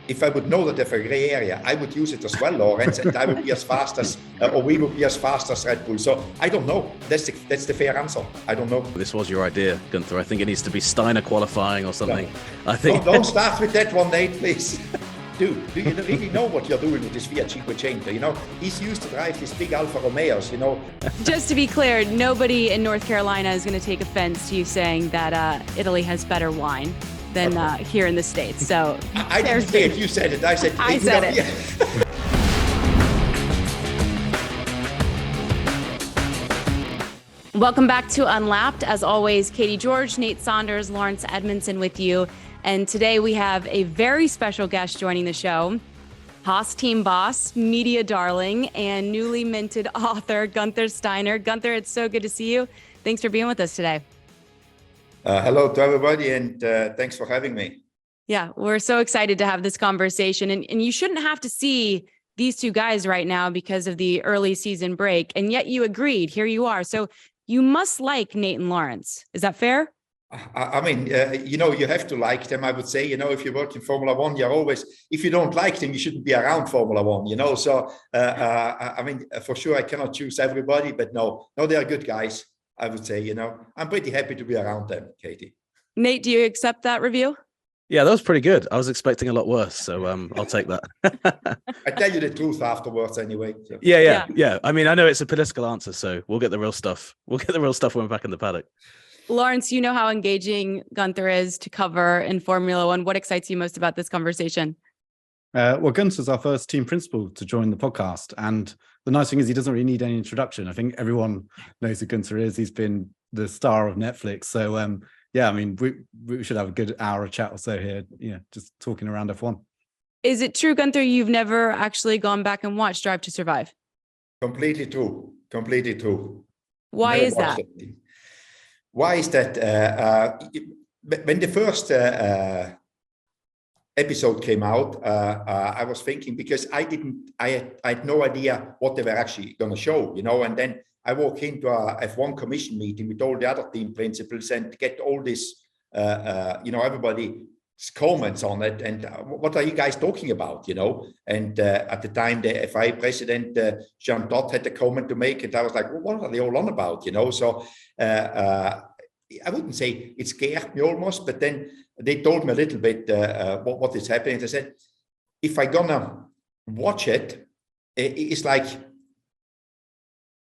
if I would know that there's a gray area, I would use it as well, Laurence, and I would be as fast as, or we would be as fast as Red Bull. So I don't know. That's the fair answer. I don't know. This was your idea, Guenther. I think it needs to be Steiner qualifying or something. No. I think. Don't start with that one, Nate, please. Dude, do you really know what you're doing with this Fiat Cinquecento? You know, he's used to drive these big Alfa Romeos, you know. Just to be clear, nobody in North Carolina is going to take offense to you saying that Italy has better wine than here in the States. So I didn't say it. You said it. I said it. Yeah. Welcome back to Unlapped. As always, Katie George, Nate Saunders, Laurence Edmondson with you. And today we have a very special guest joining the show, Haas team boss, media darling, and newly minted author, Guenther Steiner. Guenther, it's so good to see you. Thanks for being with us today. Hello to everybody, and thanks for having me. Yeah, we're so excited to have this conversation. And you shouldn't have to see these two guys right now because of the early season break. And yet you agreed. Here you are. So you must like Nate and Laurence. Is that fair? I mean, you know, you have to like them, I would say. You know, if you work in Formula One, you're always, if you don't like them, you shouldn't be around Formula One, you know. So, I mean, for sure, I cannot choose everybody, but no, they are good guys, I would say, you know. I'm pretty happy to be around them, Katie. Nate, do you accept that review? Yeah, that was pretty good. I was expecting a lot worse, so I'll take that. I tell you the truth afterwards anyway. So. Yeah. I mean, I know it's a political answer, so we'll get the real stuff. We'll get the real stuff when we're back in the paddock. Laurence, you know how engaging Guenther is to cover in Formula One. What excites you most about this conversation? Well, Guenther's our first team principal to join the podcast. And the nice thing is he doesn't really need any introduction. I think everyone knows who Guenther is. He's been the star of Netflix. So, yeah, I mean, we should have a good hour of chat or so here, just talking around F1. Is it true, Guenther, you've never actually gone back and watched Drive to Survive? Completely true. Why is that? Why is that? When the first episode came out, I was thinking, because I had no idea what they were actually going to show, you know, and then I walk into a F1 commission meeting with all the other team principals and get all this, everybody's comments on it. And what are you guys talking about, you know? And at the time, the FIA president, Jean Todt, had a comment to make, and I was like, well, what are they all on about, you know? So I wouldn't say it scared me almost, but then they told me a little bit what is happening. They said, if I'm gonna watch it, it's like,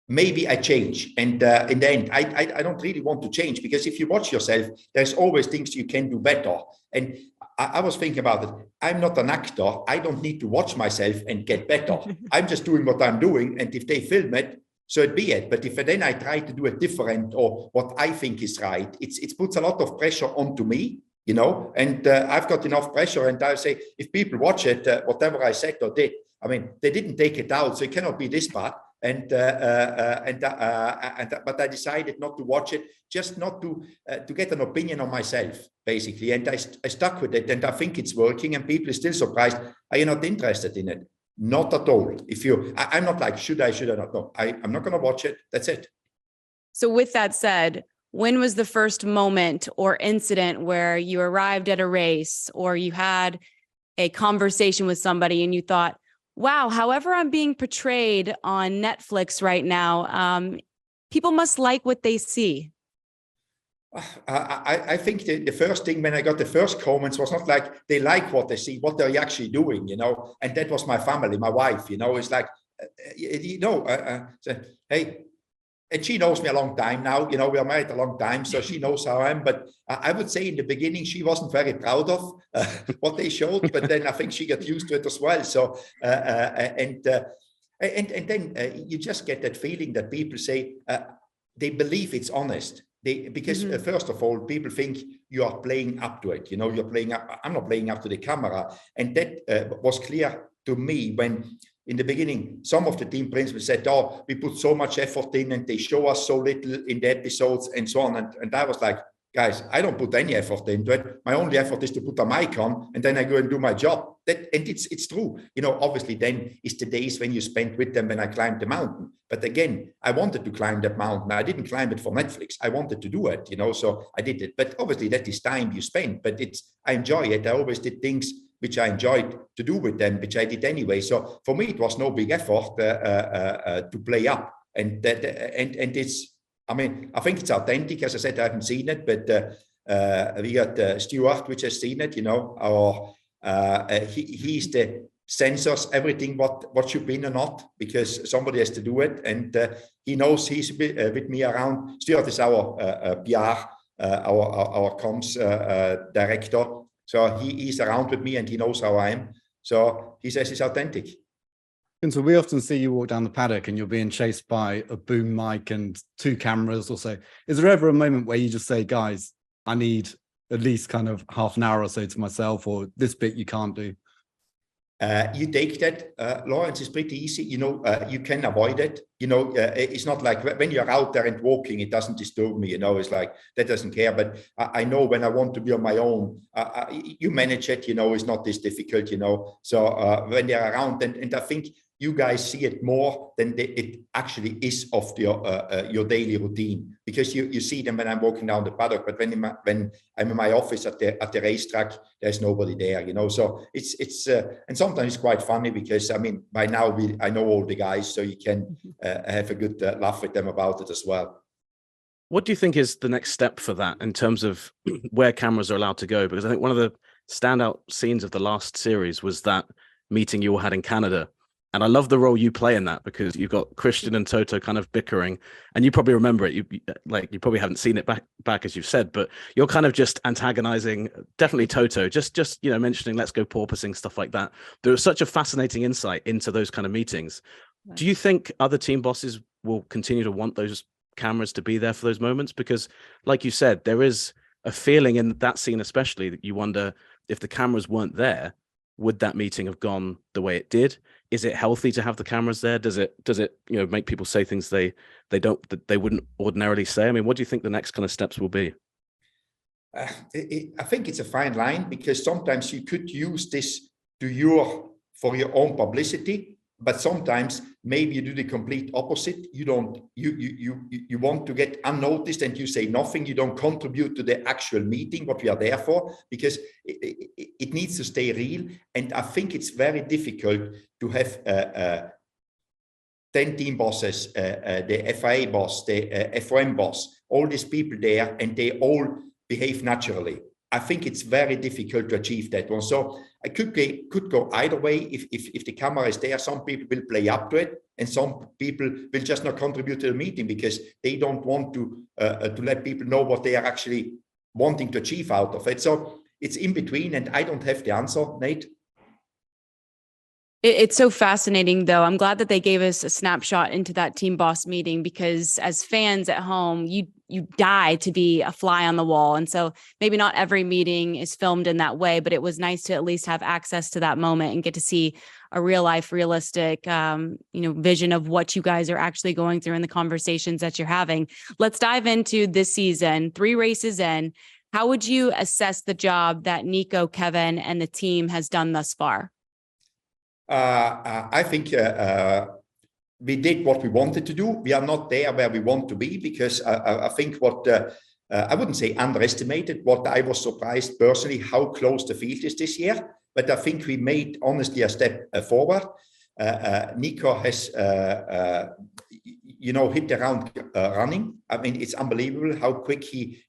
maybe I change. And in the end, I don't really want to change, because if you watch yourself, there's always things you can do better. And I was thinking about it. I'm not an actor. I don't need to watch myself and get better. I'm just doing what I'm doing. And if they film it, so it be it. But if then I try to do it different, or what I think is right, it puts a lot of pressure onto me, you know, and I've got enough pressure. And I say, if people watch it, whatever I said or did, I mean, they didn't take it out, so it cannot be this bad. But I decided not to watch it, just not to get an opinion on myself, basically. And I stuck with it, and I think it's working. And people are still surprised. Are you not interested in it? Not at all. I'm not like, should I not? No, I'm not going to watch it. That's it. So with that said, when was the first moment or incident where you arrived at a race, or you had a conversation with somebody and you thought, wow, however I'm being portrayed on Netflix right now, people must like what they see? I think the first thing when I got the first comments was not like they like what they see, what they're actually doing, you know. And that was my family, my wife, you know. It's like, hey, and she knows me a long time now, you know, we are married a long time, so she knows how I am. But I would say in the beginning, she wasn't very proud of what they showed, but then I think she got used to it as well. So, and then you just get that feeling that people say they believe it's honest. Because first of all, people think you are playing up to it. You know, you're playing up. I'm not playing up to the camera. And that was clear to me when, in the beginning, some of the team principals said, oh, we put so much effort in and they show us so little in the episodes and so on. And I was like, guys, I don't put any effort into it. My only effort is to put a mic on, and then I go and do my job. And it's true. You know, obviously then is the days when you spent with them when I climbed the mountain. But again, I wanted to climb that mountain. I didn't climb it for Netflix. I wanted to do it, you know, so I did it. But obviously that is time you spend, but I enjoy it. I always did things which I enjoyed to do with them, which I did anyway. So for me, it was no big effort to play up. And it's, I mean, I think it's authentic. As I said, I haven't seen it, but we got Stuart, which has seen it, you know, he's the censors everything what should be in or not, because somebody has to do it. And he knows he's with me around. Stuart is our PR, our comms director. So he's around with me and he knows how I am. So he says it's authentic. And so we often see you walk down the paddock and you're being chased by a boom mic and 2 cameras or so. Is there ever a moment where you just say, guys, I need at least kind of half an hour or so to myself, or this bit you can't do? You take that, Laurence, is pretty easy. You know, you can avoid it. You know, it's not like when you're out there and walking, it doesn't disturb me. You know, it's like that doesn't care. But I know when I want to be on my own, you manage it. You know, it's not this difficult. You know, so when they're around, and I think you guys see it more than it actually is of your daily routine, because you see them when I'm walking down the paddock, but when I'm in my office at the racetrack, there's nobody there, you know. So it's and sometimes it's quite funny, because I mean, by now I know all the guys, so you can have a good laugh with them about it as well. What do you think is the next step for that in terms of where cameras are allowed to go? Because I think one of the standout scenes of the last series was that meeting you all had in Canada. And I love the role you play in that, because you've got Christian and Toto kind of bickering, and you probably remember it. You probably haven't seen it back as you've said, but you're kind of just antagonizing, definitely Toto, just you know, mentioning let's go porpoising, stuff like that. There was such a fascinating insight into those kind of meetings. Right. Do you think other team bosses will continue to want those cameras to be there for those moments? Because like you said, there is a feeling in that scene, especially, that you wonder if the cameras weren't there, would that meeting have gone the way it did? Is it healthy to have the cameras there? Does it you know, make people say things they wouldn't ordinarily say? I mean, what do you think the next kind of steps will be? I think it's a fine line, because sometimes you could use this for your own publicity, but sometimes maybe you do the complete opposite. You want to get unnoticed and you say nothing. You don't contribute to the actual meeting, what we are there for, because it needs to stay real. And I think it's very difficult to have 10 team bosses, the FIA boss, the F1 boss, all these people there, and they all behave naturally. I think it's very difficult to achieve that one. So I could go either way. If the camera is there, some people will play up to it, and some people will just not contribute to the meeting because they don't want to let people know what they are actually wanting to achieve out of it. So it's in between, and I don't have the answer, Nate. It's so fascinating, though. I'm glad that they gave us a snapshot into that team boss meeting, because as fans at home, you die to be a fly on the wall. And so maybe not every meeting is filmed in that way, but it was nice to at least have access to that moment and get to see a real life, realistic, vision of what you guys are actually going through in the conversations that you're having. Let's dive into this season, 3 races in. How would you assess the job that Nico, Kevin, and the team has done thus far? I think we did what we wanted to do. We are not there where we want to be, because I think what I wouldn't say underestimated, what I was surprised personally, how close the field is this year. But I think we made honestly a step forward. Nico has hit the ground running. I mean, it's unbelievable how quick he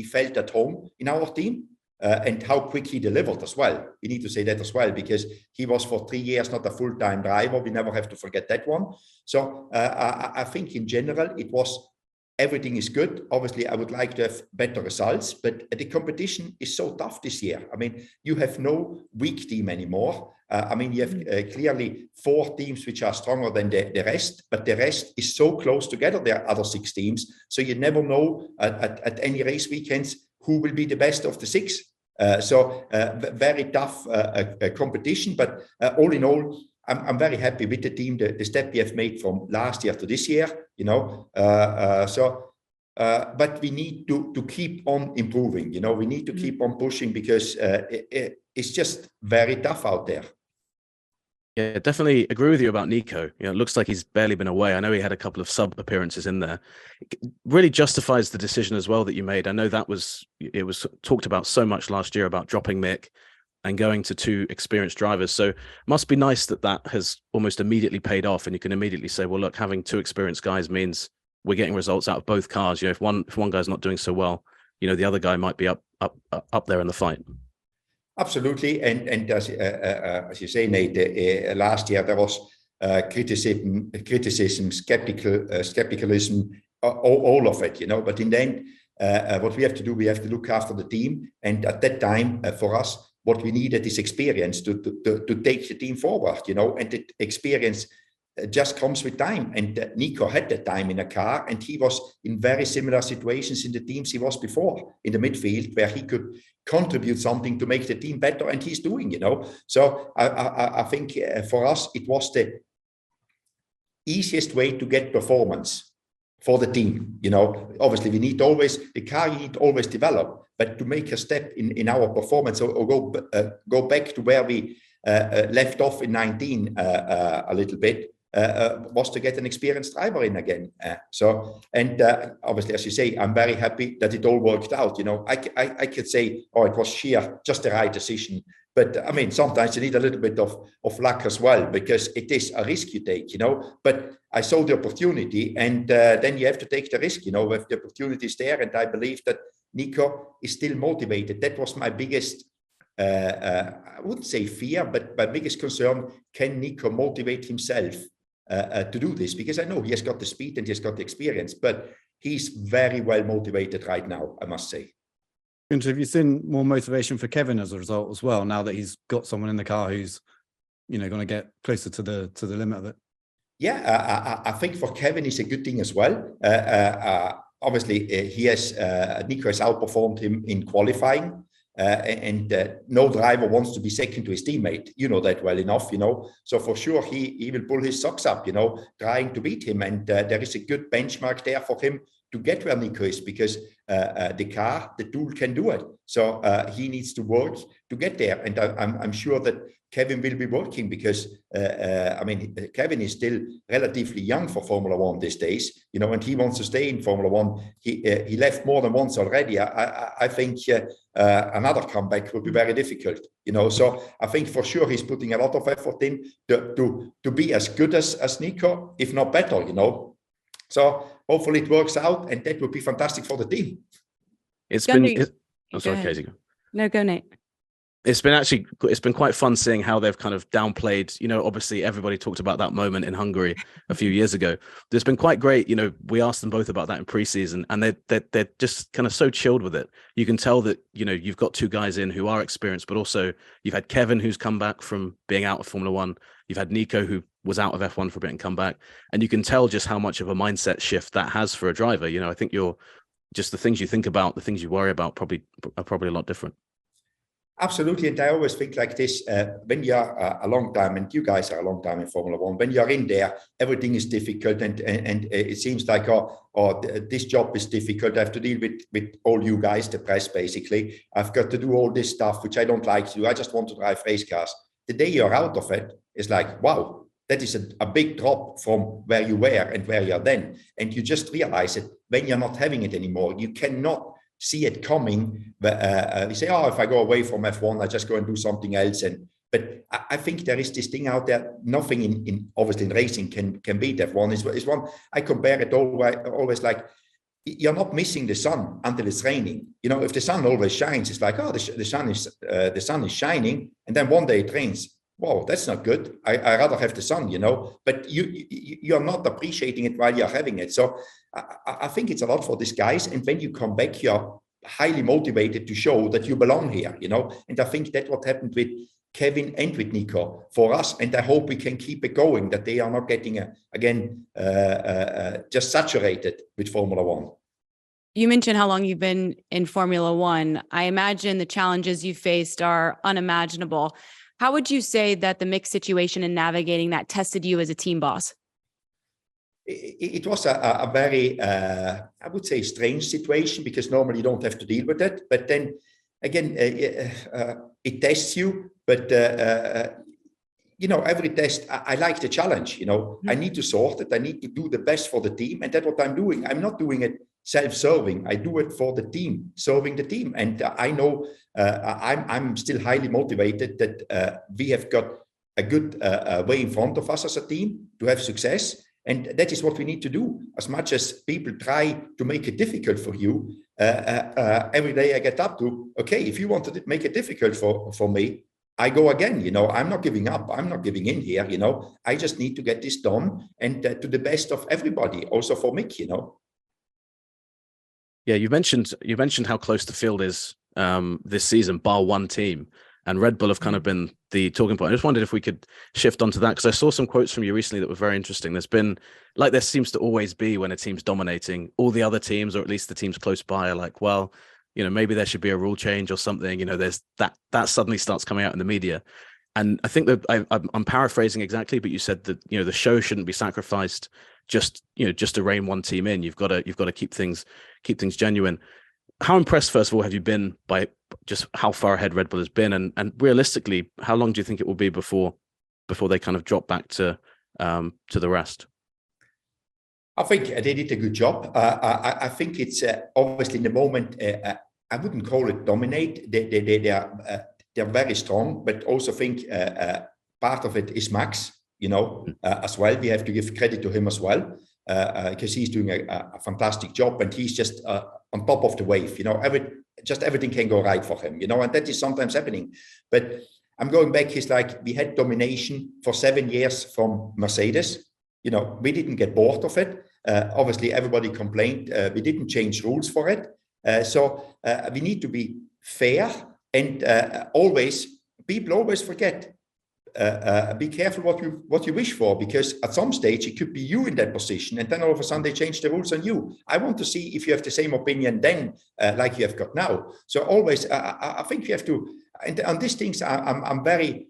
felt at home in our team. And how quick he delivered as well. We need to say that as well, because he was for 3 years not a full-time driver. We never have to forget that one. So I think in general, everything is good. Obviously, I would like to have better results, but the competition is so tough this year. I mean, you have no weak team anymore. You have clearly 4 teams which are stronger than the rest, but the rest is so close together. There are other 6 teams. So you never know at any race weekends who will be the best of the 6. Very tough competition, but all in all, I'm very happy with the team, the step we have made from last year to this year, but we need to keep on improving, we need to keep on pushing, because it's just very tough out there. Yeah, definitely agree with you about Nico. It looks like he's barely been away. I know he had a couple of sub appearances in there. It really justifies the decision as well that you made. I know it was talked about so much last year about dropping Mick, and going to two experienced drivers. So it must be nice that has almost immediately paid off, and you can immediately say, well, look, having two experienced guys means we're getting results out of both cars. You know, if one guy's not doing so well, you know, the other guy might be up there in the fight. Absolutely, and as you say, Nate, last year there was criticism, skepticism, all of it, you know. But in the end, what we have to do, we have to look after the team. And at that time, for us, what we needed is experience to take the team forward, you know. And the experience just comes with time. And Nico had that time in a car, and he was in very similar situations in the teams he was before in the midfield, where he could contribute something to make the team better, and he's doing, you know. So I think for us, it was the easiest way to get performance for the team, you know. Obviously, we need always, the car you need always develop, but to make a step in our performance or go back to where we left off in 19 a little bit, was to get an experienced driver in again. Obviously, as you say, I'm very happy that it all worked out. You know, I could say, oh, it was just the right decision. But I mean, sometimes you need a little bit of luck as well, because it is a risk you take, you know. But I saw the opportunity, and then you have to take the risk, you know, if the opportunity is there. And I believe that Nico is still motivated. That was my biggest, I wouldn't say fear, but my biggest concern: can Nico motivate himself to do this? Because I know he has got the speed and he has got the experience, but he's very well motivated right now, I must say. And have you seen more motivation for Kevin as a result as well, now that he's got someone in the car who's, you know, going to get closer to the limit of it? Yeah, I think for Kevin it's a good thing as well. Obviously, Nico has outperformed him in qualifying, and no driver wants to be second to his teammate. You know that well enough, you know. So for sure, he will pull his socks up, you know, trying to beat him. And there is a good benchmark there for him to get where Nico is, because the tool can do it. So he needs to work to get there. And I'm sure that Kevin will be working, because I mean, Kevin is still relatively young for Formula One these days, you know, and he wants to stay in Formula One. He left more than once already. I think another comeback will be very difficult, you know. So I think for sure he's putting a lot of effort in to be as good as Nico, if not better, you know. So hopefully it works out, and that would be fantastic for the team. Sorry, Casey. No, go Nate. It's been quite fun seeing how they've kind of downplayed, you know, obviously everybody talked about that moment in Hungary a few years ago. It's been quite great. You know, we asked them both about that in preseason, and they're just kind of so chilled with it. You can tell that, you know, you've got two guys in who are experienced, but also you've had Kevin, who's come back from being out of Formula One. You've had Nico, who was out of F1 for a bit and come back. And you can tell just how much of a mindset shift that has for a driver. You know, I think just the things you think about, the things you worry about are probably a lot different. Absolutely, and I always think like this, when you are a long time, and you guys are a long time in Formula One, when you're in there, everything is difficult, and it seems like, this job is difficult. I have to deal with all you guys, the press, basically. I've got to do all this stuff, which I don't like to do. I just want to drive race cars. The day you're out of it, it's like, wow, that is a big drop from where you were and where you're then. And you just realize it when you're not having it anymore. You cannot see it coming. You say, if I go away from F1, I just go and do something else. But I think there is this thing out there. Nothing in obviously in racing can beat F1. Is one. I compare it always like, you're not missing the sun until it's raining. You know, if the sun always shines, it's like, the sun is shining, and then one day it rains. Wow, that's not good. I rather have the sun, you know. But you're not appreciating it while you're having it. So I think it's a lot for these guys. And when you come back, you're highly motivated to show that you belong here, you know. And I think that's what happened with Kevin and with Nico for us. And I hope we can keep it going, that they are not getting, just saturated with Formula One. You mentioned how long you've been in Formula One. I imagine the challenges you faced are unimaginable. How would you say that the Mick situation and navigating that tested you as a team boss? It was a very, I would say, strange situation, because normally you don't have to deal with it. But then again, it tests you. But, you know, every test, I like the challenge, you know. I need to sort it. I need to do the best for the team. And that's what I'm doing. I'm not doing it self-serving. I do it for the team, serving the team. And I know I'm still highly motivated that we have got a good way in front of us as a team to have success. And that is what we need to do. As much as people try to make it difficult for you, every day I get up to, okay, if you want to make it difficult for me, I go again, you know, I'm not giving up. I'm not giving in here, you know, I just need to get this done and to the best of everybody, also for Mick, you know. Yeah, you mentioned how close the field is this season, bar one team, and Red Bull have kind of been the talking point. I just wondered if we could shift onto that, because I saw some quotes from you recently that were very interesting. There's been, like there seems to always be when a team's dominating, all the other teams, or at least the teams close by, are like, well, you know, maybe there should be a rule change or something. You know, there's that suddenly starts coming out in the media. And I think that I'm paraphrasing exactly, but you said that, you know, the show shouldn't be sacrificed just to rein one team in. You've got to keep things genuine. How impressed, first of all, have you been by just how far ahead Red Bull has been, and realistically, how long do you think it will be before they kind of drop back to the rest? I think they did a good job. I think it's obviously in the moment. I wouldn't call it dominate. They're very strong, but also think part of it is Max. You know, as well. We have to give credit to him as well, because he's doing a fantastic job, and he's just on top of the wave. You know, everything can go right for him. You know, and that is sometimes happening. But I'm going back. It's like we had domination for 7 years from Mercedes. You know, we didn't get bored of it. Obviously, everybody complained. We didn't change rules for it. So we need to be fair, and people always forget. Be careful what you wish for, because at some stage it could be you in that position, and then all of a sudden they change the rules on you. I want to see if you have the same opinion then, like you have got now. So always, I think you have to. And on these things, I'm very.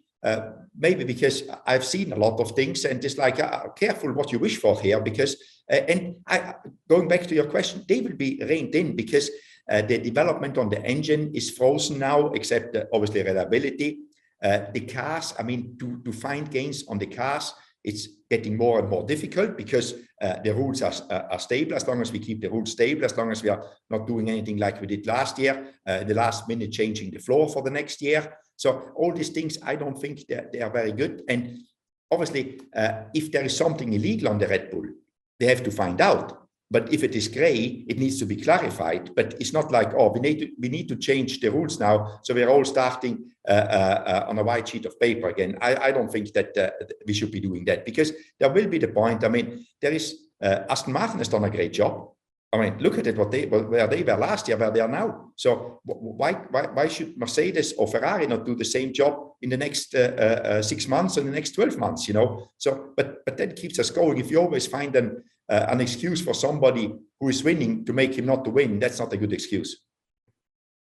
Maybe because I've seen a lot of things, and it's like careful what you wish for here, because going back to your question, they will be reined in, because the development on the engine is frozen now, except obviously reliability. The cars, I mean, to find gains on the cars, it's getting more and more difficult, because the rules are stable. As long as we keep the rules stable, as long as we are not doing anything like we did last year, the last minute changing the floor for the next year. So all these things, I don't think they are very good. And obviously, if there is something illegal on the Red Bull, they have to find out. But if it is gray, it needs to be clarified. But it's not like, oh, we need to change the rules now, so we're all starting on a white sheet of paper again. I don't think that we should be doing that, because there will be the point. I mean, there is Aston Martin has done a great job. I mean, look at it, where they were last year, where they are now. So why should Mercedes or Ferrari not do the same job in the next 6 months and the next 12 months? You know, so but that keeps us going. If you always find an excuse for somebody who is winning to make him not to win, that's not a good excuse.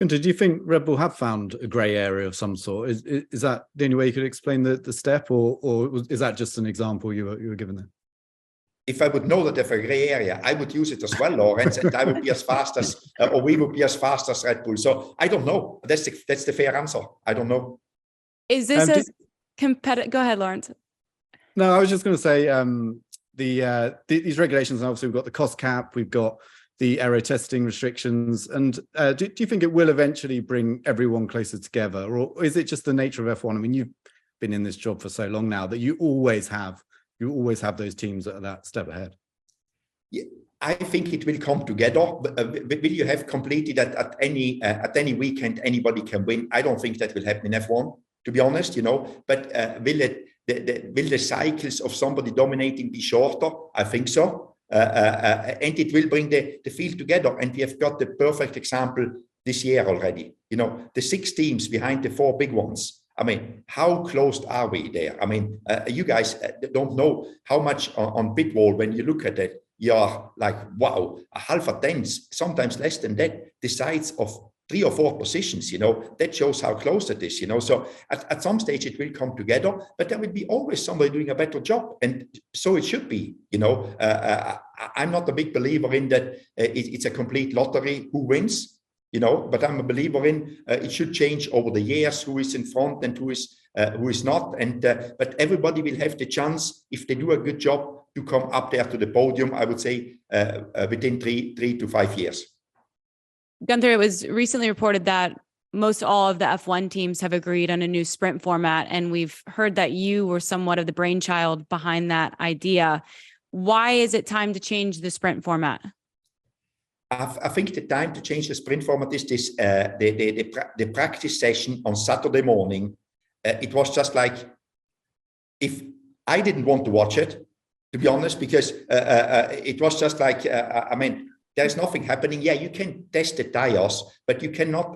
And do you think Red Bull have found a grey area of some sort? Is that the only way you could explain the step, or is that just an example you were given there? If I would know that there's a grey area, I would use it as well, Laurence, and I would be as fast as, or we would be as fast as Red Bull. So I don't know. That's the fair answer. I don't know. Is this as competitive? Go ahead, Laurence. No, I was just going to say these regulations. Obviously, we've got the cost cap, we've got the aero testing restrictions, and do you think it will eventually bring everyone closer together, or is it just the nature of F1? I mean, you've been in this job for so long now that you always have those teams that are that step ahead. Yeah, I think it will come together. Will you have completed that at any weekend anybody can win? I don't think that will happen in F1, to be honest. You know, but will the cycles of somebody dominating be shorter? I think so, and it will bring the field together. And we have got the perfect example this year already. You know, the 6 teams behind the 4 big ones. I mean, how close are we there? I mean, you guys don't know how much on pit wall, when you look at it, you're like, wow, a half a tenth, sometimes less than that, decides of 3 or 4 positions, you know. That shows how close it is, you know. So at some stage it will come together, but there will be always somebody doing a better job. And so it should be, you know. I'm not a big believer in that it's a complete lottery who wins. You know, but I'm a believer in it should change over the years, who is in front and who is who is not. And but everybody will have the chance, if they do a good job, to come up there to the podium, I would say, within 3 to 5 years. Guenther, it was recently reported that most all of the F1 teams have agreed on a new sprint format, and we've heard that you were somewhat of the brainchild behind that idea. Why is it time to change the sprint format? I think the time to change the sprint format is this: the practice session on Saturday morning. It was just like, if I didn't want to watch it, to be honest, because it was just like, I mean, there's nothing happening. Yeah, you can test the tires, but you cannot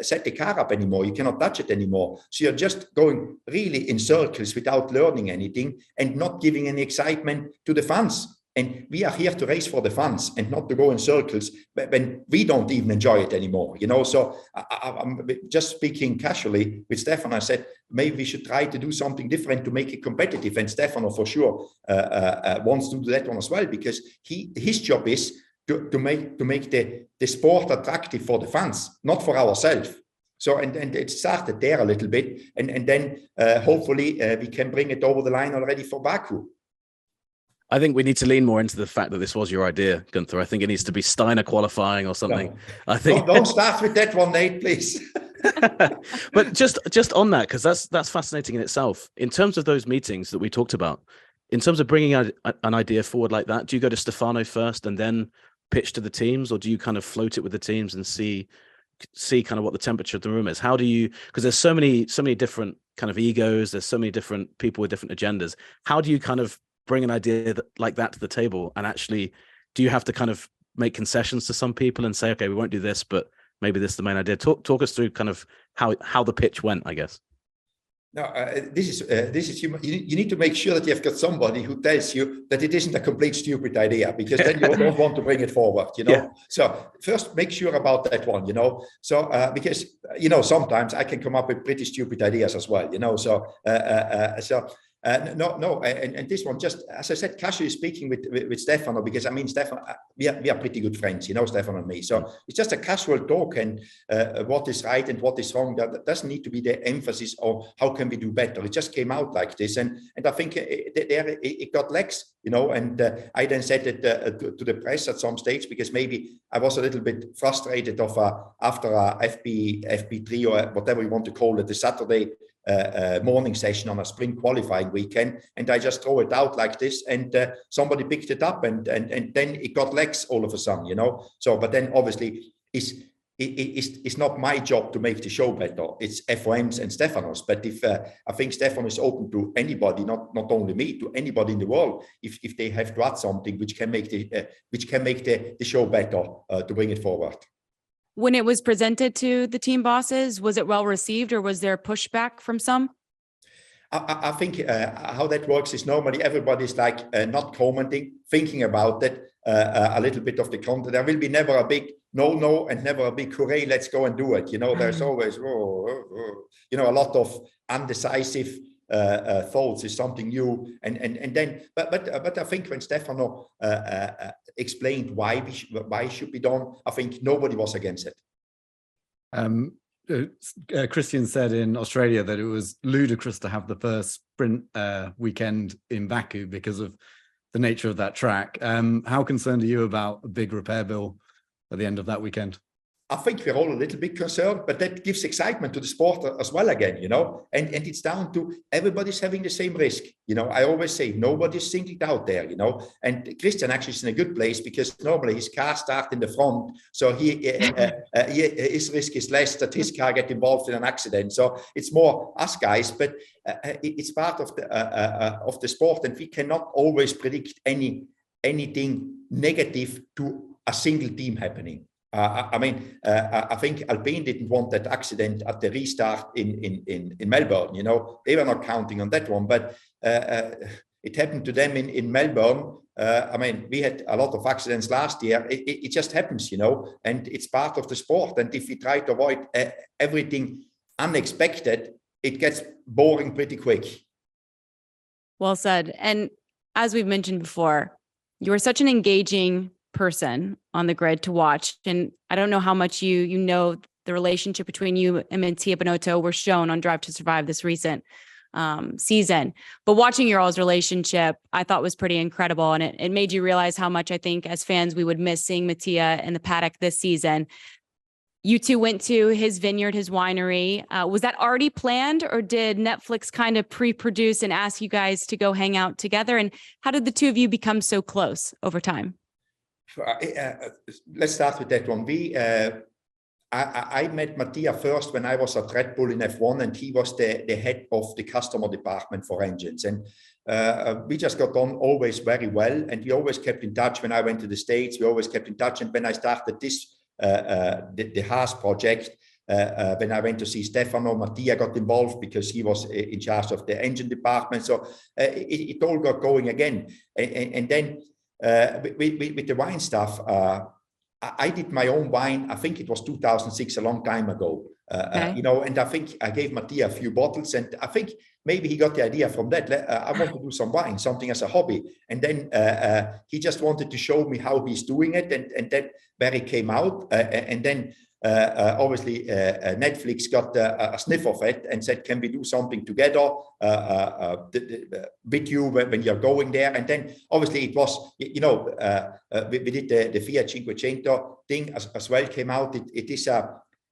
set the car up anymore. You cannot touch it anymore. So you're just going really in circles without learning anything and not giving any excitement to the fans. And we are here to race for the fans and not to go in circles when we don't even enjoy it anymore, you know. So I'm just speaking casually with Stefano. I said, maybe we should try to do something different to make it competitive. And Stefano, for sure, wants to do that one as well, because his job is to make the sport attractive for the fans, not for ourselves. So, and it started there a little bit. And then hopefully we can bring it over the line already for Baku. I think we need to lean more into the fact that this was your idea, Guenther. I think it needs to be Steiner qualifying or something. No. I think don't start with that one, Nate, please. But just on that, because that's fascinating in itself. In terms of those meetings that we talked about, in terms of bringing an idea forward like that, do you go to Stefano first and then pitch to the teams, or do you kind of float it with the teams and see kind of what the temperature of the room is? How do you, because there's so many different kind of egos, there's so many different people with different agendas. How do you kind of bring an idea like that to the table? And actually, do you have to kind of make concessions to some people and say, okay, we won't do this, but maybe this is the main idea? Talk us through kind of how the pitch went, I guess. No, this is human. You need to make sure that you've got somebody who tells you that it isn't a complete stupid idea, because then you don't want to bring it forward, you know. Yeah. So first, make sure about that one, you know. So because, you know, sometimes I can come up with pretty stupid ideas as well, you know. So no, and this one, just as I said, casually speaking with Stefano, because I mean, Stefano, we are pretty good friends, you know, Stefano and me. So it's just a casual talk, and what is right and what is wrong. That doesn't need to be the emphasis on how can we do better. It just came out like this, and I think it got legs, you know. And I then said it to the press at some stage, because maybe I was a little bit frustrated after a FP3 or whatever you want to call it, the Saturday morning session on a sprint qualifying weekend, and I just throw it out like this, and somebody picked it up, and then it got legs all of a sudden, you know. So, but then obviously it's not my job to make the show better. It's FOM's and Stefano's. But if I think Stefano is open to anybody, not only me, to anybody in the world, if they have to add something which can make the show better, to bring it forward. When it was presented to the team bosses, was it well received, or was there pushback from some? I think how that works is normally everybody's like not commenting, thinking about it, a little bit of the content. There will be never a big no, and never a big hooray, let's go and do it. You know, there's always, you know, a lot of undecisive thoughts is something new, and then but I think when Stefano explained why it should be done, I think nobody was against it. Christian said in Australia that it was ludicrous to have the first sprint weekend in Baku because of the nature of that track. How concerned are you about a big repair bill at the end of that weekend? I think we're all a little bit concerned, but that gives excitement to the sport as well again, you know, and it's down to everybody's having the same risk. You know, I always say nobody's singled out there, you know, and Christian actually is in a good place, because normally his car starts in the front. So his risk is less that his car get involved in an accident. So it's more us guys, but it's part of the sport, and we cannot always predict anything negative to a single team happening. I mean, I think Alpine didn't want that accident at the restart in Melbourne. You know, they were not counting on that one, but it happened to them in Melbourne. I mean, we had a lot of accidents last year. It just happens, you know, and it's part of the sport. And if we try to avoid everything unexpected, it gets boring pretty quick. Well said. And as we've mentioned before, you are such an engaging person on the grid to watch, and I don't know how much you know the relationship between you and Mattia Binotto were shown on Drive to Survive this recent season. But watching your all's relationship, I thought was pretty incredible. And it made you realize how much I think as fans, we would miss seeing Mattia in the paddock this season. You two went to his vineyard, his winery. Was that already planned, or did Netflix kind of pre-produce and ask you guys to go hang out together? And how did the two of you become so close over time? Let's start with that one. I met Mattia first when I was at Red Bull in F1, and he was the head of the customer department for engines. And we just got on always very well, and we always kept in touch. When I went to the States, we always kept in touch. And when I started the Haas project, when I went to see Stefano, Mattia got involved because he was in charge of the engine department. So it all got going again. And then with the wine stuff, I did my own wine. I think it was 2006, a long time ago. Okay. And I think I gave Mattia a few bottles, and I think maybe he got the idea from that. I want to do some wine, something as a hobby. And then he just wanted to show me how he's doing it, and then where it came out. And then obviously Netflix got a sniff of it and said, can we do something together with you when you're going there? And then obviously it was, we did the Fiat Cinquecento thing as well, came out. It is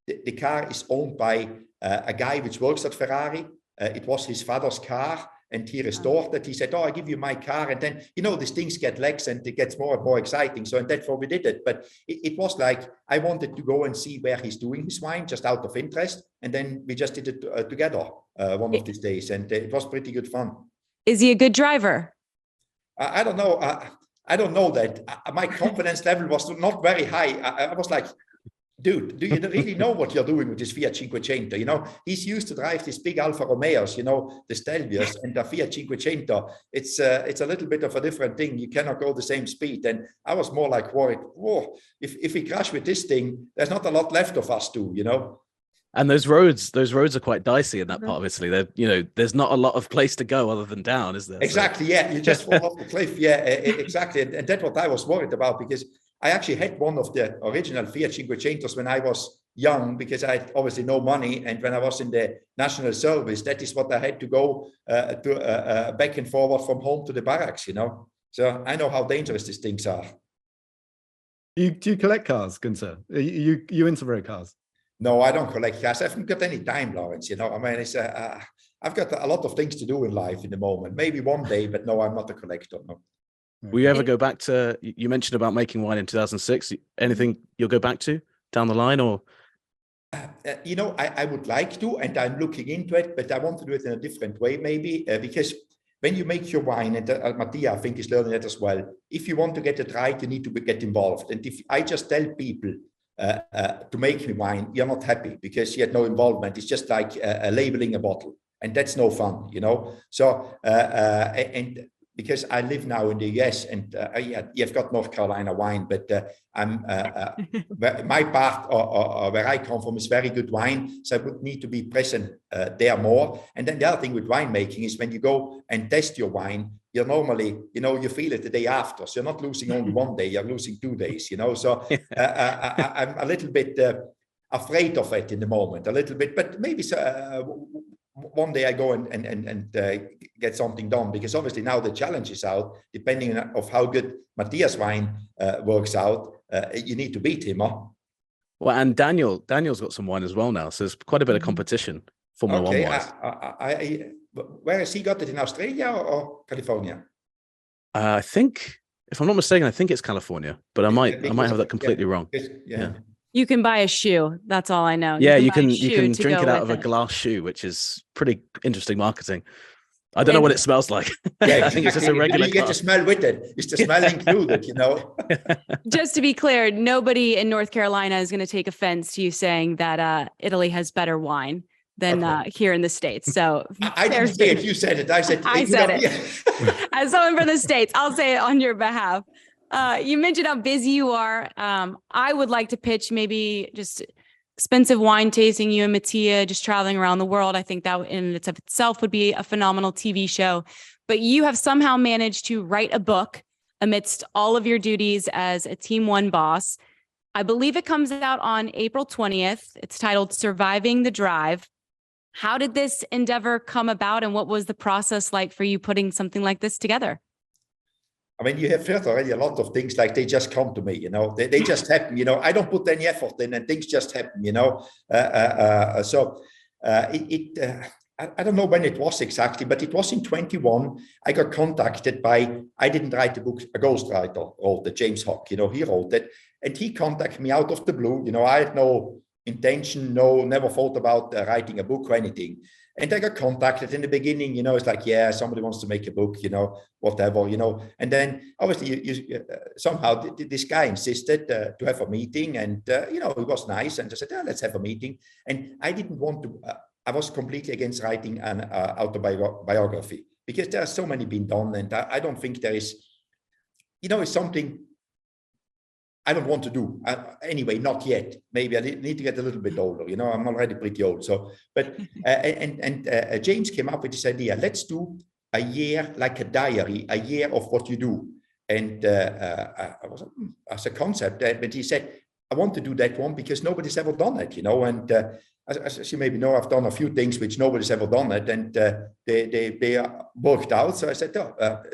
the car is owned by a guy which works at Ferrari. It was his father's car, and he restored it. He said, I give you my car. And then, these things get legs and it gets more and more exciting. So, and that's why we did it. But it was like, I wanted to go and see where he's doing his wine just out of interest. And then we just did it together one of these days. And it was pretty good fun. Is he a good driver? I don't know. I don't know that. My confidence level was not very high. I was like, dude, do you really know what you're doing with this Fiat Cinquecento? He's used to drive these big Alfa Romeos, the Stelvios, and the Fiat Cinquecento. It's a little bit of a different thing. You cannot go the same speed. And I was more like worried, whoa, if we crash with this thing, there's not a lot left of us too, And those roads are quite dicey in that part of Italy. There's not a lot of place to go other than down, is there? Exactly, yeah. You just fall off the cliff, yeah, exactly. And that's what I was worried about, because I actually had one of the original Fiat Cinquecentos when I was young, because I had obviously no money. And when I was in the national service, that is what I had to go back and forward from home to the barracks, So I know how dangerous these things are. Do you collect cars, Guenther? Are you into rare cars? No, I don't collect cars. I haven't got any time, Laurence. I've got a lot of things to do in life in the moment. Maybe one day, but no, I'm not a collector. No. Will you ever go back to, you mentioned about making wine in 2006, anything you'll go back to down the line, or? I would like to, and I'm looking into it, but I want to do it in a different way, maybe, because when you make your wine, and Mattia, I think, is learning that as well, if you want to get it right, you need to get involved. And if I just tell people to make me wine, you're not happy because you had no involvement. It's just like labeling a bottle, and that's no fun, So, and because I live now in the US, and you've got North Carolina wine, but my part or where I come from is very good wine, so I would need to be present there more. And then the other thing with winemaking is when you go and test your wine, you're normally, you feel it the day after, so you're not losing only one day, you're losing 2 days, So I'm a little bit afraid of it in the moment, a little bit, but maybe one day I go and get something done, because obviously now the challenge is out, depending on how good Mattia's wine works out, you need to beat him. Huh? Well, and Daniel's got some wine as well now, so there's quite a bit of competition Formula One wise. Where has he got it, in Australia or California? I think, if I'm not mistaken, I think it's California, but I might have that completely wrong. Yeah. You can buy a shoe. That's all I know. Yeah, you can drink it out of a glass shoe, which is pretty interesting marketing. I don't know what it smells like. Yeah, I think it's just a regular. You get to smell with it. It's the smell included, Just to be clear, nobody in North Carolina is going to take offense to you saying that Italy has better wine than here in the States. So I didn't say it. You said it. I said it. As someone from the States, I'll say it on your behalf. You mentioned how busy you are. I would like to pitch maybe just expensive wine tasting, you and Mattia just traveling around the world. I think that in itself would be a phenomenal TV show. But you have somehow managed to write a book amidst all of your duties as a Team One boss. I believe it comes out on April 20th. It's titled Surviving the Drive. How did this endeavor come about, and what was the process like for you putting something like this together? I mean, you have heard already a lot of things like they just come to me, they just happen, I don't put any effort in and things just happen, I don't know when it was exactly, but it was in 21. I got contacted by, I didn't write the book, a ghostwriter wrote it, James Hock, he wrote it. And he contacted me out of the blue. I had no intention, never thought about writing a book or anything. And I got contacted in the beginning, it's like, yeah, somebody wants to make a book, whatever, And then obviously somehow this guy insisted to have a meeting, and, it was nice. And I said, let's have a meeting. And I didn't want to, I was completely against writing an autobiography because there are so many being done. And I don't think there is, it's something I don't want to do. Anyway, not yet. Maybe I need to get a little bit older. I'm already pretty old. So, but, James came up with this idea. Let's do a year, like a diary, a year of what you do. And I was, as a concept, but he said, I want to do that one because nobody's ever done it, and as you maybe know, I've done a few things which nobody's ever done it, and they worked out. So I said,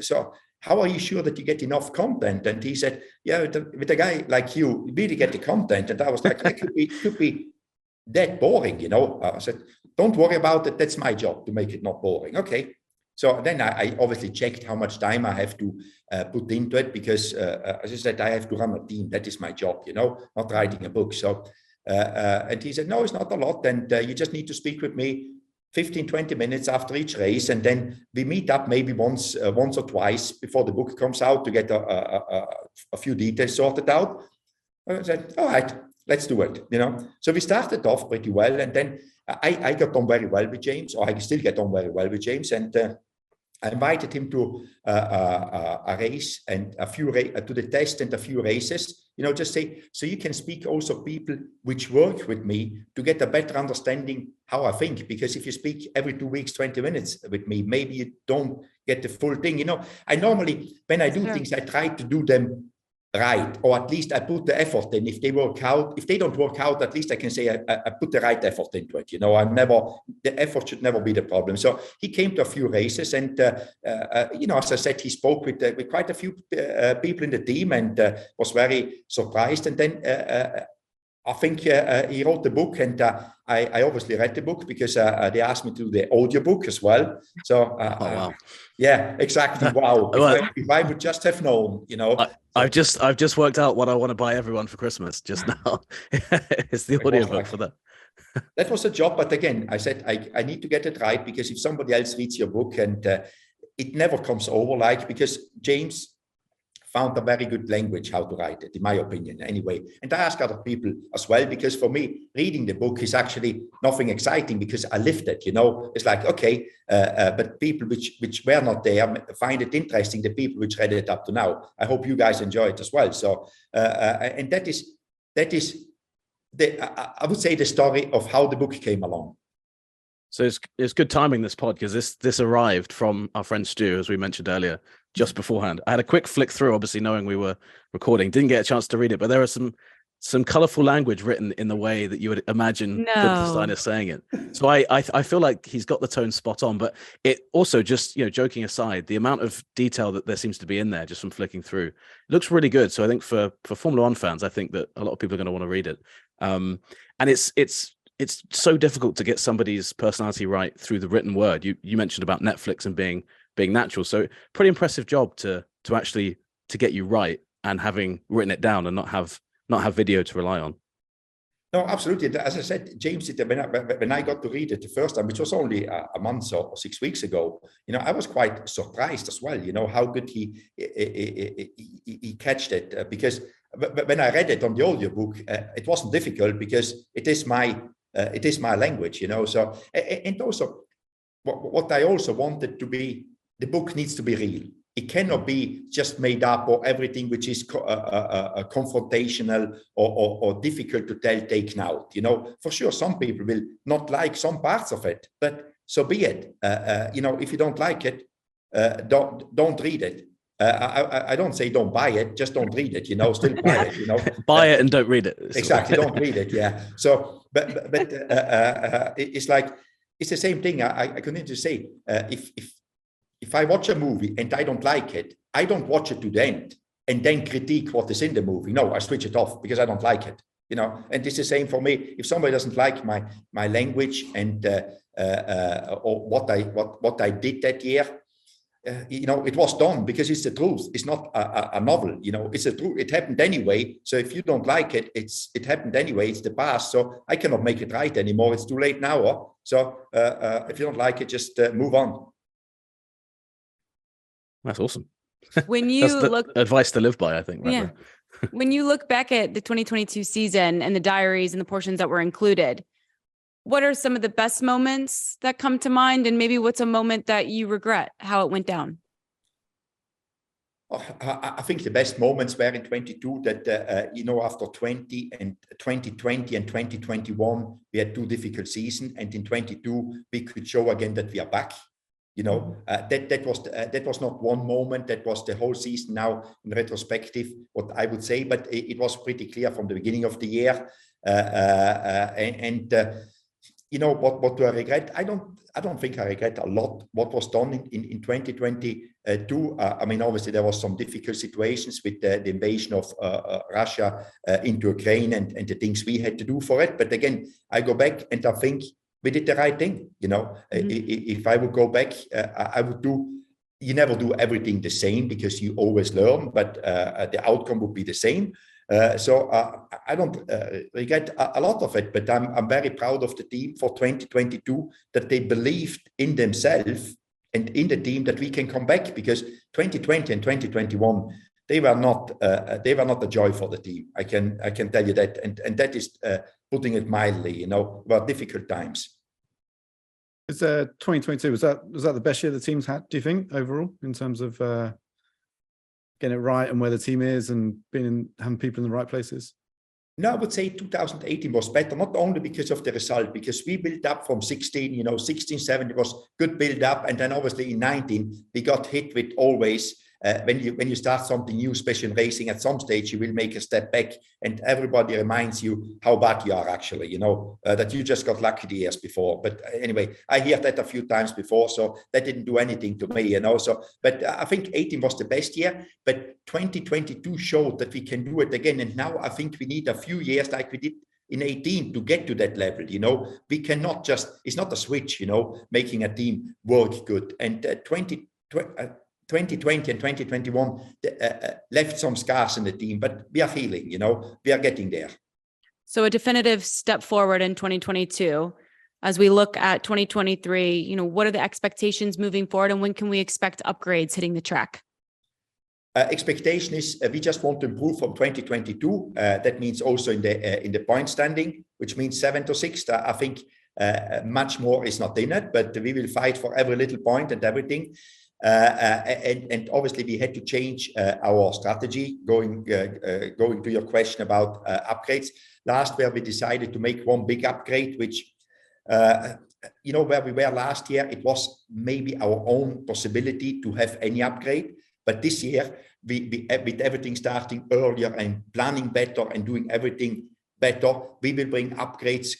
so how are you sure that you get enough content? And he said, yeah, with a guy like you really get the content. And I was like, it could be that boring, I said, don't worry about it. That's my job to make it not boring. Okay. So then I obviously checked how much time I have to put into it because, as I said, I have to run a team. That is my job, not writing a book. So, and he said, no, it's not a lot. And you just need to speak with me 15, 20 minutes after each race. And then we meet up maybe once or twice before the book comes out to get a few details sorted out. I said, all right, let's do it, So we started off pretty well. And then I got on very well with James, or I still get on very well with James. And I invited him to a race and to the test and a few races, just say, so you can speak also people which work with me to get a better understanding how I think. Because if you speak every 2 weeks, 20 minutes with me, maybe you don't get the full thing. I normally, when I do things, I try to do them right, or at least I put the effort in. If they work out, if they don't work out, at least I can say I put the right effort into it. The effort should never be the problem. So he came to a few races, and as I said, he spoke with quite a few people in the team, and was very surprised. And then I think he wrote the book, and I obviously read the book because they asked me to do the audiobook as well. So, wow. Yeah, exactly. Wow. If I would just have known, I've just worked out what I want to buy everyone for Christmas just now. It's the audiobook for that. That was a job. But again, I said, I need to get it right, because if somebody else reads your book and it never comes over because James found a very good language how to write it, in my opinion, anyway. And I ask other people as well, because for me, reading the book is actually nothing exciting because I lived it, It's like, okay, but people which were not there find it interesting, the people which read it up to now. I hope you guys enjoy it as well. So, and that is I would say the story of how the book came along. So it's good timing, this pod, because this arrived from our friend Stu, as we mentioned earlier, just beforehand. I had a quick flick through, obviously knowing we were recording, didn't get a chance to read it, but there are some colorful language written in the way that you would imagine Guenther Steiner saying it. So I feel like he's got the tone spot on, but it also, just, joking aside, the amount of detail that there seems to be in there just from flicking through, it looks really good. So I think for Formula One fans, I think that a lot of people are going to want to read it. And it's so difficult to get somebody's personality right through the written word. You mentioned about Netflix and being natural. So pretty impressive job to actually to get you right, and having written it down and not have video to rely on. No, absolutely. As I said, James did when I got to read it the first time, which was only a month or 6 weeks ago. I was quite surprised as well. How good he catched it, because when I read it on the audiobook, it wasn't difficult because it is my language. So, and also what I also wanted to be, the book needs to be real. It cannot be just made up, or everything which is confrontational or difficult to tell taken out. For sure, some people will not like some parts of it, but so be it. If you don't like it, don't read it. I don't say don't buy it, just don't read it, still buy it, Buy it and don't read it. Exactly, don't read it, yeah. So, but it's like, it's the same thing. I continue to say, if I watch a movie and I don't like it, I don't watch it to the end and then critique what is in the movie. No, I switch it off because I don't like it, and it's the same for me. If somebody doesn't like my language and or what I did that year, it was done because it's the truth. It's not a novel, it's the truth. It happened anyway. So if you don't like it, it happened anyway. It's the past. So I cannot make it right anymore. It's too late now. So if you don't like it, just move on. That's awesome. When you look, advice to live by, I think. Right there. When you look back at the 2022 season and the diaries and the portions that were included, what are some of the best moments that come to mind? And maybe what's a moment that you regret how it went down? I think the best moments were in 22 that, after 2020 and 2021, we had 2 difficult seasons. And in 22, we could show again that we are back. That was not one moment. That was the whole season now in retrospective, what I would say. But it was pretty clear from the beginning of the year. What do I regret? I don't think I regret a lot what was done in 2022. Obviously there was some difficult situations with the invasion of Russia into Ukraine and the things we had to do for it. But again, I go back and I think we did the right thing. If I would go back, I would do. You never do everything the same because you always learn, but the outcome would be the same. So I don't regret a lot of it, but I'm very proud of the team for 2022 that they believed in themselves and in the team that we can come back, because 2020 and 2021 they were not a joy for the team. I can tell you that, and that is putting it mildly. Were difficult times. Is 2022 was that the best year the team's had? Do you think overall in terms of getting it right and where the team is and having people in the right places? No, I would say 2018 was better, not only because of the result, because we built up from 16, 16, 17 was good build up. And then obviously in 19, we got hit with always, when you start something new, especially in racing, at some stage, you will make a step back and everybody reminds you how bad you are actually, that you just got lucky the years before. But anyway, I hear that a few times before, so that didn't do anything to me, So, but I think 18 was the best year, but 2022 showed that we can do it again. And now I think we need a few years like we did in 18 to get to that level. We cannot just, it's not a switch, making a team work good. And 2020 and 2021 left some scars in the team, but we are healing, we are getting there. So a definitive step forward in 2022. As we look at 2023, what are the expectations moving forward and when can we expect upgrades hitting the track? Expectation is we just want to improve from 2022. That means also in the point standing, which means 7 to 6. I think much more is not in it, but we will fight for every little point and everything. And obviously we had to change our strategy. Going to your question about upgrades, last year we decided to make one big upgrade, which where we were last year, it was maybe our own possibility to have any upgrade. But this year, we with everything starting earlier and planning better and doing everything better, we will bring upgrades.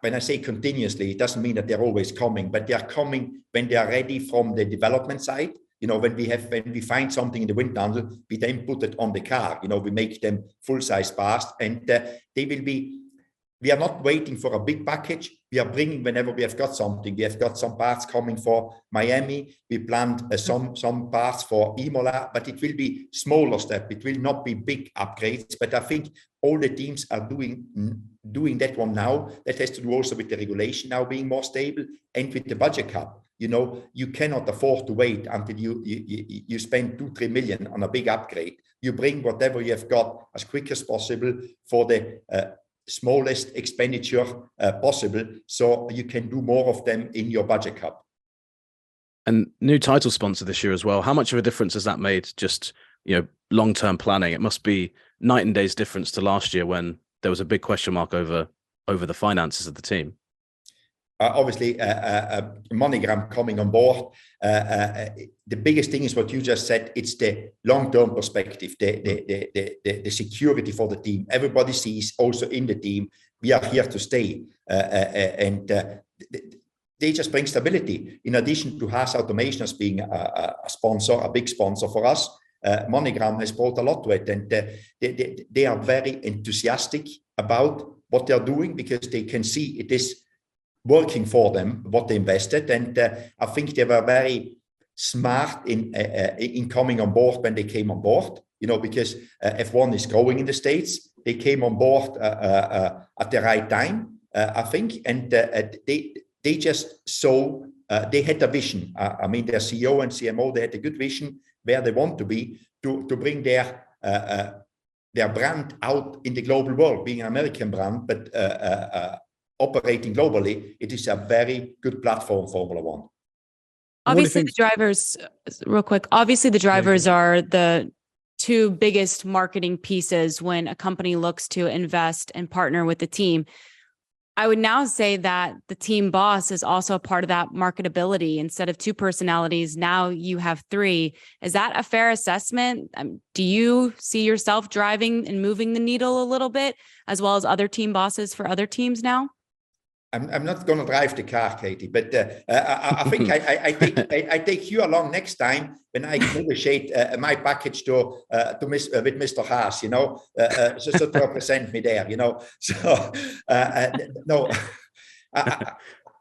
When I say continuously, it doesn't mean that they're always coming, but they are coming when they are ready from the development side. When we find something in the wind tunnel, we then put it on the car. We make them full size fast, and they will be. We are not waiting for a big package. We are bringing whenever we have got something. We have got some parts coming for Miami. We planned some parts for Imola, but it will be smaller step. It will not be big upgrades. But I think all the teams are doing that one now. That has to do also with the regulation now being more stable and with the budget cap. You cannot afford to wait until you spend 2-3 million on a big upgrade. You bring whatever you have got as quick as possible for the smallest expenditure possible, so you can do more of them in your budget cap. And new title sponsor this year as well. How much of a difference has that made? Just long-term planning. It must be night and day's difference to last year when there was a big question mark over the finances of the team. obviously MoneyGram coming on board. The biggest thing is what you just said. It's the long-term perspective, the security for the team. Everybody sees also in the team, we are here to stay. They just bring stability. In addition to Haas Automation as being a sponsor, a big sponsor for us, MoneyGram has brought a lot to it. And they are very enthusiastic about what they're doing because they can see it is working for them, what they invested. And I think they were very smart in coming on board when they came on board, because F1 is growing in the States. They came on board at the right time, I think. And they just saw, they had a vision. I mean, their CEO and CMO, they had a good vision where they want to be to bring their brand out in the global world, being an American brand, but operating globally. It is a very good platform, Formula One. Obviously, the drivers, real quick, obviously the drivers are the two biggest marketing pieces when a company looks to invest and partner with the team. I would now say that the team boss is also a part of that marketability. Instead of two personalities, now you have three. Is that a fair assessment? Do you see yourself driving and moving the needle a little bit, as well as other team bosses for other teams now? I'm not going to drive the car, Katie, but I think I take you along next time when I negotiate my package with Mr. Haas, so to represent me there, So no,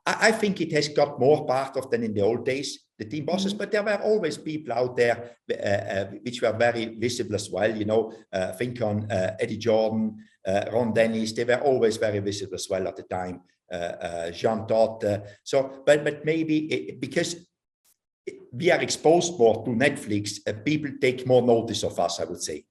I think it has got more part of than in the old days, the team bosses, but there were always people out there which were very visible as well, think on Eddie Jordan, Ron Dennis, they were always very visible as well at the time. Jean Todt. But maybe because we are exposed more to Netflix, people take more notice of us, I would say.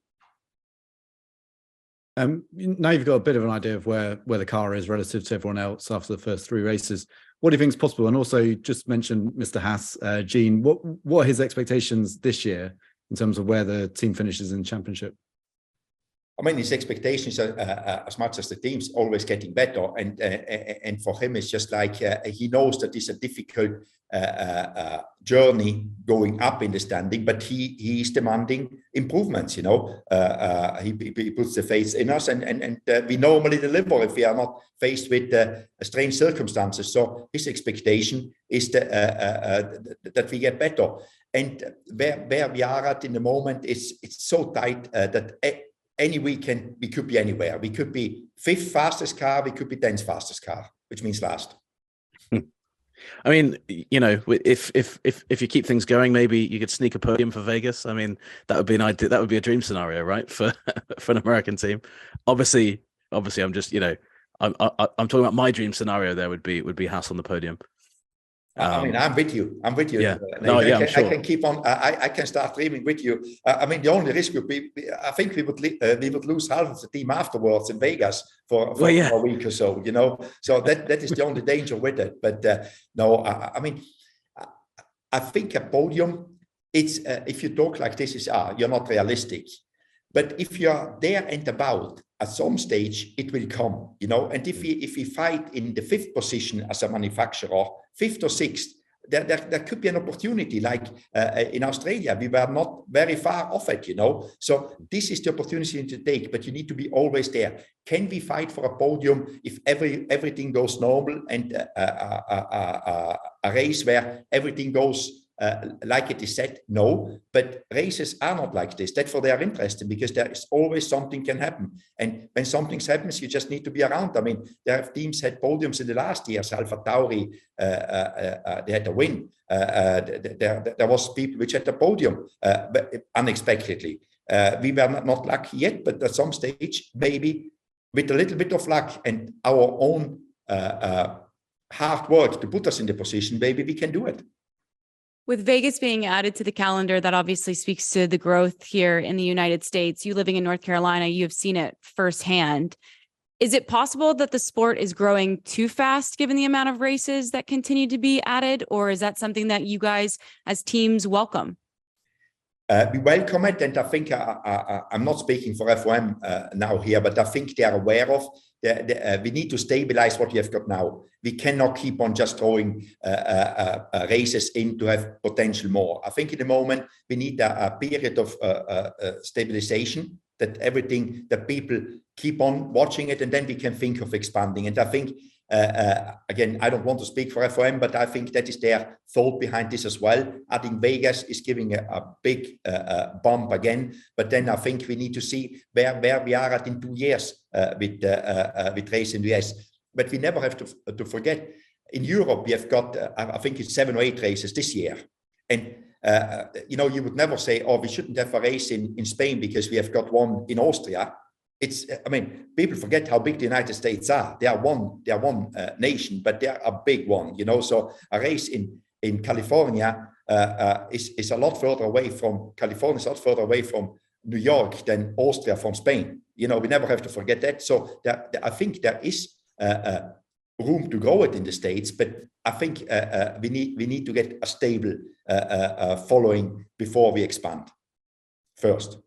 Now you've got a bit of an idea of where the car is relative to everyone else after the first three races. What do you think is possible? And also, you just mentioned Mr. Haas, Gene. What are his expectations this year in terms of where the team finishes in the championship? I mean, his expectations are as much as the team's always getting better, and for him, it's just like he knows that it's a difficult journey going up in the standing, but he is demanding improvements. He puts the faith in us, and we normally deliver if we are not faced with strange circumstances. So his expectation is that we get better, and where we are at in the moment is it's so tight that. Any weekend, we could be anywhere. We could be 5th fastest car. We could be 10th fastest car, which means last. I mean, if you keep things going, maybe you could sneak a podium for Vegas. I mean, that would be an idea. That would be a dream scenario, right, for an American team. Obviously, I'm just I'm talking about my dream scenario. There would be Haas on the podium. I mean, I'm with you. Yeah. I can keep on. I can start dreaming with you. I mean, the only risk would be, I think we would lose half of the team afterwards in Vegas for a week or so. So that is the only danger with it. But no, I mean, I think a podium. It's if you talk like this, you're not realistic. But if you're there and about, at some stage it will come, And if we fight in the 5th position as a manufacturer, 5th or 6th, there could be an opportunity. Like in Australia, we were not very far off it, So this is the opportunity to take, but you need to be always there. Can we fight for a podium if everything goes normal and a race where everything goes like it is said? No, but races are not like this. That's for they are interesting, because there is always something can happen. And when something happens, you just need to be around. I mean, there have teams had podiums in the last years. Alpha Tauri, they had a win. There was people which had a podium but unexpectedly. We were not lucky yet, but at some stage, maybe with a little bit of luck and our own hard work to put us in the position, maybe we can do it. With Vegas being added to the calendar, that obviously speaks to the growth here in the United States. You living in North Carolina, you have seen it firsthand. Is it possible that the sport is growing too fast given the amount of races that continue to be added? Or is that something that you guys as teams welcome? We welcome it, and I think I'm not speaking for F1 now here, but I think they are aware of we need to stabilize what we have got now. We cannot keep on just throwing races in to have potential more. I think in the moment we need a period of stabilization, that people keep on watching it, and then we can think of expanding. And I think, again, I don't want to speak for F1, but I think that is their thought behind this as well. I think Vegas is giving a big bump again, but then I think we need to see where we are at in 2 years with race in the US. But we never have to forget, in Europe we have got, I think it's 7 or 8 races this year. And you would never say, oh, we shouldn't have a race in Spain because we have got one in Austria. People forget how big the United States are. They are one nation, but they are a big one, So a race in California is a lot further away from California, is a lot further away from New York than Austria from Spain. We never have to forget that. So I think there is room to grow it in the States, but I think we need to get a stable following before we expand first.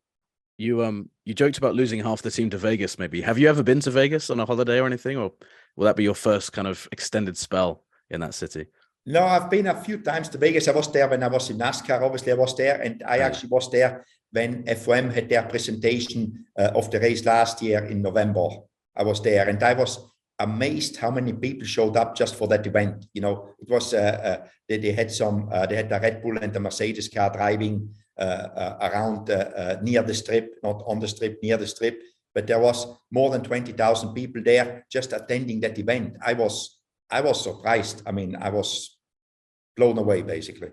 You joked about losing half the team to Vegas, maybe. Have you ever been to Vegas on a holiday or anything, or will that be your first kind of extended spell in that city? No, I've been a few times to Vegas. I was there when I was in NASCAR. Obviously, I was there, and I actually was there when F1 had their presentation of the race last year in November. I was there, and I was amazed how many people showed up just for that event. It was they had the Red Bull and the Mercedes car driving around near the strip, not on the strip, near the strip. But there was more than 20,000 people there just attending that event. I was surprised. I was blown away, basically.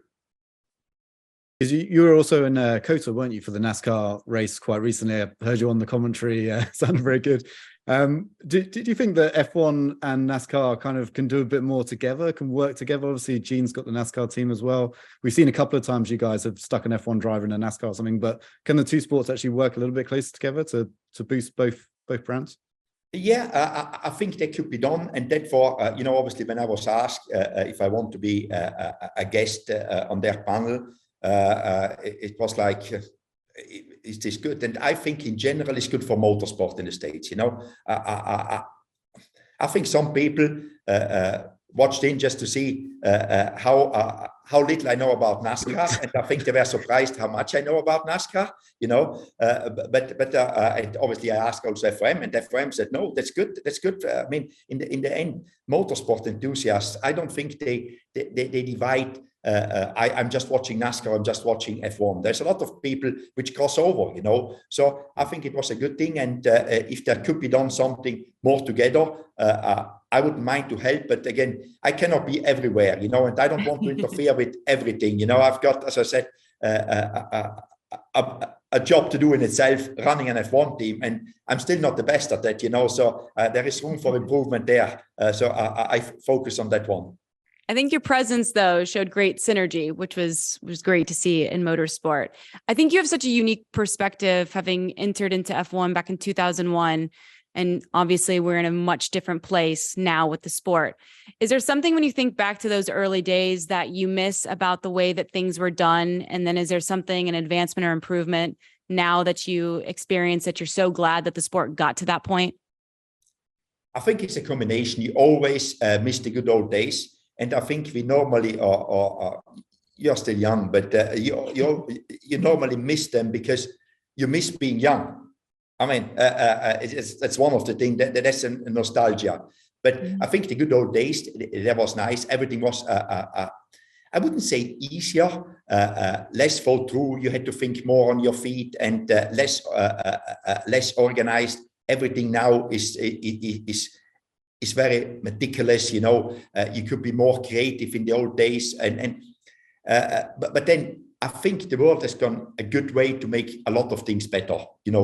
Because you were also in COTA, weren't you, for the NASCAR race quite recently? I heard you on the commentary. Sounded very good. Did you think that F1 and NASCAR kind of can do a bit more together, can work together? Obviously, Gene's got the NASCAR team as well. We've seen a couple of times you guys have stuck an F1 driver in a NASCAR or something, but can the two sports actually work a little bit closer together to boost both brands? Yeah, I think that could be done. And therefore, obviously, when I was asked if I want to be a guest on their panel, it was like, is this good? And I think in general it's good for motorsport in the States. I think some people watched in just to see how little I know about NASCAR, and I think they were surprised how much I know about NASCAR. But obviously I asked also FOM, and FOM said, no, that's good. That's good. In the end, motorsport enthusiasts, I don't think they divide. I'm just watching NASCAR, I'm just watching F1. There's a lot of people which cross over, So I think it was a good thing. And if there could be done something more together, I wouldn't mind to help. But again, I cannot be everywhere, and I don't want to interfere with everything. I've got, as I said, a job to do in itself, running an F1 team, and I'm still not the best at that, So there is room for improvement there. So I focus on that one. I think your presence, though, showed great synergy, which was great to see in motorsport. I think you have such a unique perspective, having entered into F1 back in 2001. And obviously, we're in a much different place now with the sport. Is there something when you think back to those early days that you miss about the way that things were done? And then is there something, an advancement or improvement now that you experience that you're so glad that the sport got to that point? I think it's a combination. You always miss the good old days. And I think we normally are you're still young, but you normally miss them because you miss being young. That's one of the things that's a nostalgia. But I think the good old days, that was nice. Everything was, I wouldn't say easier, less thought through. You had to think more on your feet and less organized. Everything now is very meticulous, you could be more creative in the old days. But then I think the world has gone a good way to make a lot of things better,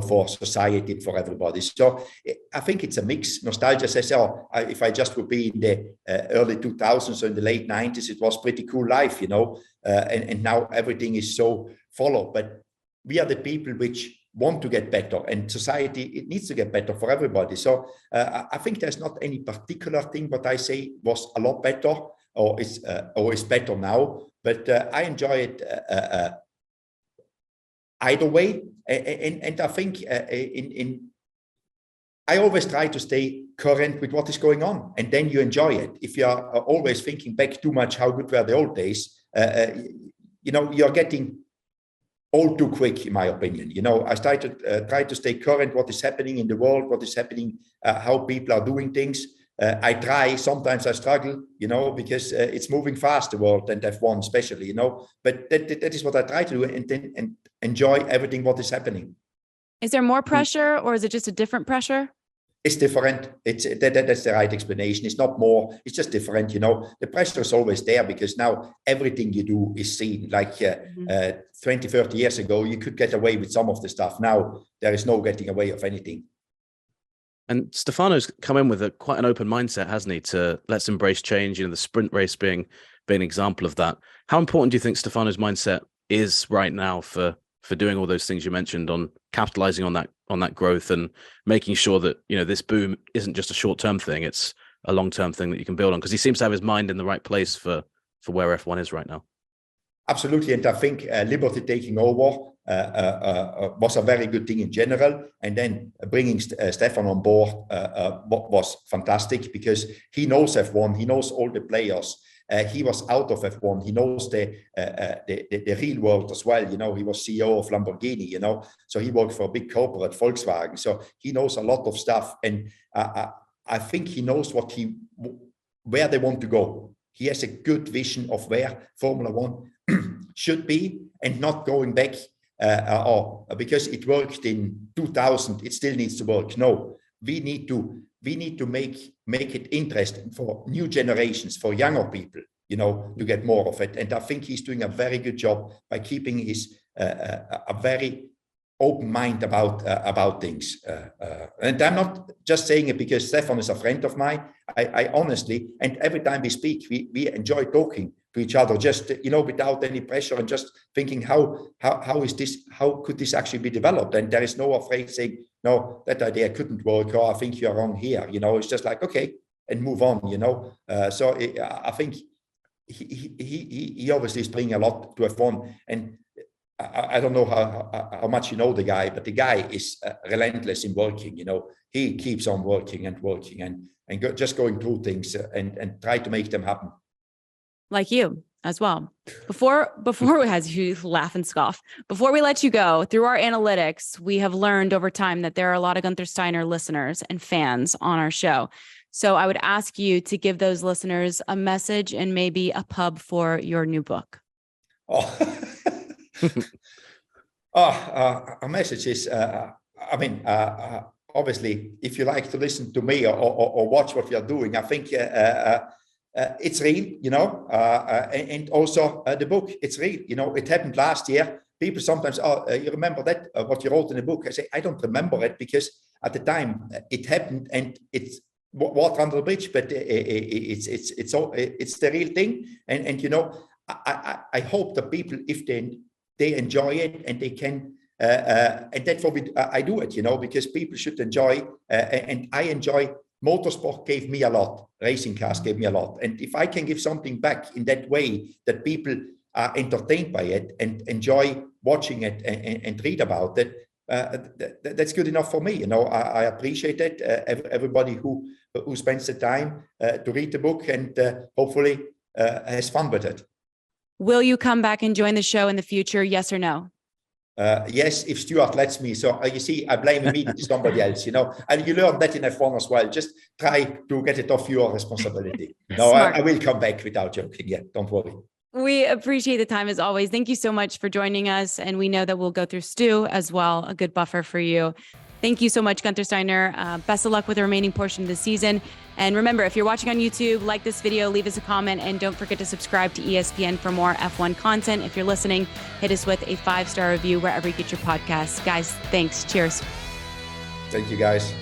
for society and for everybody. So I think it's a mix. Nostalgia says, if I just would be in the early 2000s or in the late 90s, it was pretty cool life, and now everything is so followed. But we are the people which want to get better, and society, it needs to get better for everybody. So I think there's not any particular thing what I say was a lot better or is better now, but I enjoy it either way. And I think I always try to stay current with what is going on, and then you enjoy it. If you are always thinking back too much, how good were the old days, you're getting old too quick, in my opinion. I try to stay current, what is happening in the world, what is happening, how people are doing things. I try, sometimes I struggle, because it's moving fast, the world, and F1 especially, but that is what I try to do, and enjoy everything what is happening. Is there more pressure, or is it just a different pressure? It's different. That's the right explanation. It's not more, it's just different. The pressure is always there because now everything you do is seen. Like 20, 30 years ago, you could get away with some of the stuff. Now there is no getting away of anything. And Stefano's come in with quite an open mindset, hasn't he? To let's embrace change. The sprint race being an example of that. How important do you think Stefano's mindset is right now for doing all those things you mentioned, on capitalizing on that growth and making sure that this boom isn't just a short-term thing, it's a long-term thing that you can build on? Because he seems to have his mind in the right place for where F1 is right now. Absolutely, and I think Liberty taking over was a very good thing in general, and then bringing Stefan on board was fantastic, because he knows F1, he knows all the players. He was out of F1. He knows the real world as well. He was CEO of Lamborghini. So he worked for a big corporate, Volkswagen. So he knows a lot of stuff, and I think he knows where they want to go. He has a good vision of where Formula One should be, and not going back because it worked in 2000. It still needs to work. No, we need to make it interesting for new generations, for younger people, to get more of it. And I think he's doing a very good job by keeping his a very open mind about things. And I'm not just saying it because Stefan is a friend of mine. I honestly, and every time we speak, we enjoy talking to each other, just without any pressure, and just thinking how could this actually be developed? And there is no afraid saying, no, that idea couldn't work, or I think you're wrong here. It's just like, okay, and move on. So I think he obviously is bringing a lot to F1, and I don't know how much you know the guy, but the guy is relentless in working. He keeps on working and just going through things and try to make them happen. Like you as well. Before we had you laugh and scoff, before we let you go, through our analytics, we have learned over time that there are a lot of Guenther Steiner listeners and fans on our show. So I would ask you to give those listeners a message and maybe a pub for your new book. A message is, obviously, if you like to listen to me or watch what we are doing, I think it's real, and also the book, it's real. It happened last year. People sometimes, you remember that, what you wrote in the book? I say, I don't remember it, because at the time it happened and it's water under the bridge, but it's the real thing. And I hope that people, if they enjoy it and they can, and that's what I do it, because people should enjoy, and I enjoy. Motorsport gave me a lot. Racing cars gave me a lot. And if I can give something back in that way, that people are entertained by it and enjoy watching it and read about it, that's good enough for me. I appreciate it. Everybody who spends the time to read the book and hopefully has fun with it. Will you come back and join the show in the future? Yes or no? Yes, if Stuart lets me. So you see, I blame immediately somebody else, and you learn that in F1 as well. Just try to get it off your responsibility. No, I will come back without joking. Yeah, don't worry. We appreciate the time as always. Thank you so much for joining us. And we know that we'll go through Stu as well, a good buffer for you. Thank you so much, Guenther Steiner. Best of luck with the remaining portion of the season. And remember, if you're watching on YouTube, like this video, leave us a comment, and don't forget to subscribe to ESPN for more F1 content. If you're listening, hit us with a 5-star review wherever you get your podcasts. Guys, thanks. Cheers. Thank you, guys.